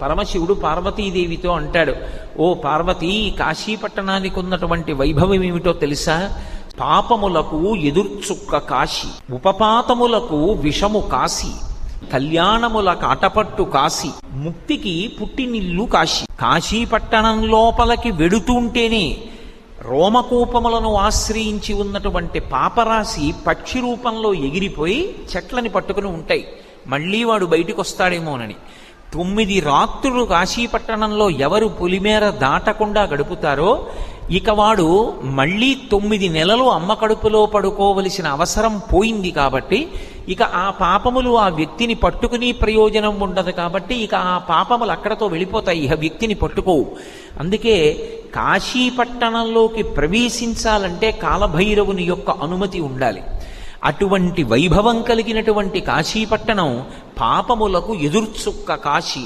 పరమశివుడు పార్వతీదేవితో అంటాడు, ఓ పార్వతీ, కాశీపట్టణానికి ఉన్నటువంటి వైభవం ఏమిటో తెలుసా? పాపములకు ఎదుర్చుక్క కాశీ, ఉపపాతములకు విషము కాశీ, కళ్యాణముల కాటపట్టు కాశీ, ముక్తికి పుట్టినిల్లు కాశీ. కాశీపట్టణం లోపలికి వెడుతుంటేనే రోమకూపములను ఆశ్రయించి ఉన్నటువంటి పాపరాశి పక్షి రూపంలో ఎగిరిపోయి చెట్లని పట్టుకుని ఉంటాయి. మళ్ళీ వాడు బయటికి వస్తాడేమోనని 9 రాత్రులు కాశీపట్టణంలో ఎవరు పులిమేర దాటకుండా గడుపుతారో ఇక వాడు మళ్ళీ 9 నెలలు అమ్మ కడుపులో పడుకోవలసిన అవసరం పోయింది. కాబట్టి ఇక ఆ పాపములు ఆ వ్యక్తిని పట్టుకుని ప్రయోజనం ఉండదు. కాబట్టి ఇక ఆ పాపములు అక్కడతో వెళ్ళిపోతాయి, ఇక వ్యక్తిని పట్టుకోవు. అందుకే కాశీపట్టణంలోకి ప్రవేశించాలంటే కాలభైరవుని యొక్క అనుమతి ఉండాలి. అటువంటి వైభవం కలిగినటువంటి కాశీపట్టణం పాపములకు ఎదుర్చుక్క కాశీ.